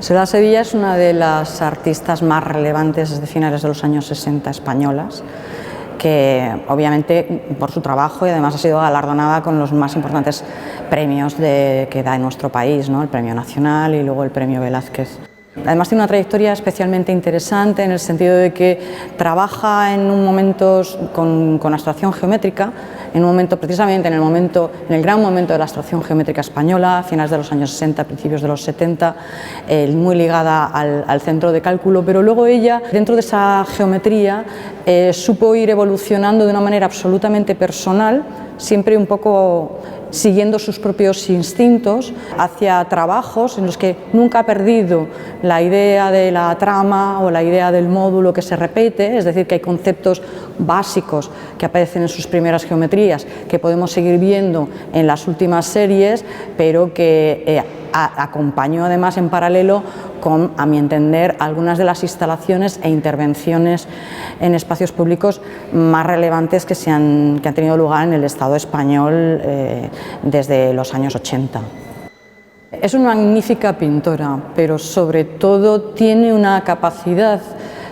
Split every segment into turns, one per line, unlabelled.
Soledad Sevilla es una de las artistas más relevantes desde finales de los años 60 españolas, que obviamente por su trabajo y además ha sido galardonada con los más importantes premios que da en nuestro país, ¿no? El Premio Nacional y luego el Premio Velázquez. Además tiene una trayectoria especialmente interesante en el sentido de que trabaja en un momento con abstracción geométrica, en un momento precisamente en el gran momento de la abstracción geométrica española, a finales de los años 60, principios de los 70, muy ligada al centro de cálculo, pero luego ella, dentro de esa geometría, supo ir evolucionando de una manera absolutamente personal, siempre un poco siguiendo sus propios instintos, hacia trabajos en los que nunca ha perdido la idea de la trama o la idea del módulo que se repite, es decir, que hay conceptos básicos que aparecen en sus primeras geometrías que podemos seguir viendo en las últimas series, pero que acompañó además en paralelo con, a mi entender, algunas de las instalaciones e intervenciones en espacios públicos más relevantes que han tenido lugar en el Estado español desde los años 80. Es una magnífica pintora, pero sobre todo tiene una capacidad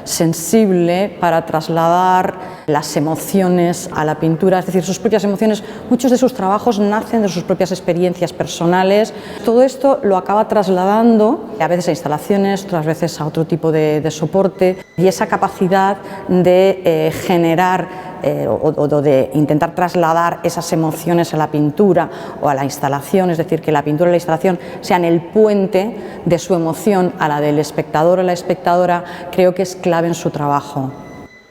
sensible para trasladar las emociones a la pintura, es decir, sus propias emociones. Muchos de sus trabajos nacen de sus propias experiencias personales. Todo esto lo acaba trasladando a veces a instalaciones, otras veces a otro tipo de soporte, y esa capacidad de generar o de intentar trasladar esas emociones a la pintura o a la instalación, es decir, que la pintura y la instalación sean el puente de su emoción a la del espectador o la espectadora, creo que es clave en su trabajo.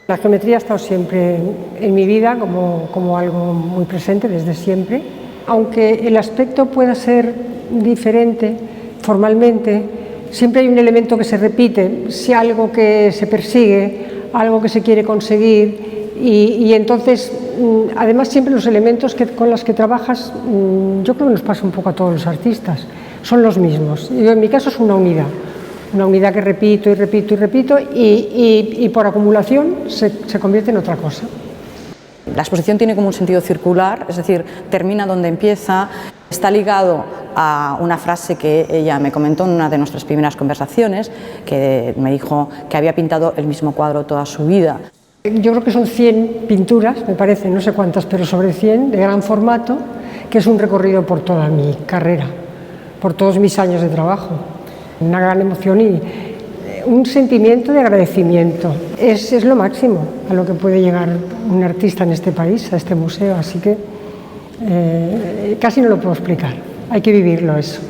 La geometría ha estado siempre en mi vida como algo muy presente desde siempre, aunque el aspecto pueda ser diferente formalmente, siempre hay un elemento que se repite, si algo que se persigue, algo que se quiere conseguir. Y entonces, además, siempre los elementos con los que trabajas, yo creo que nos pasa un poco a todos los artistas, son los mismos. Yo, en mi caso, es una unidad que repito y repito y repito, y por acumulación se convierte en otra cosa.
La exposición tiene como un sentido circular, es decir, termina donde empieza. Está ligado a una frase que ella me comentó en una de nuestras primeras conversaciones, que me dijo que había pintado el mismo cuadro toda su vida.
Yo creo que son 100 pinturas, me parece, no sé cuántas, pero sobre 100, de gran formato, que es un recorrido por toda mi carrera, por todos mis años de trabajo. Una gran emoción y un sentimiento de agradecimiento. Es lo máximo a lo que puede llegar un artista en este país, a este museo, así que casi no lo puedo explicar, hay que vivirlo eso.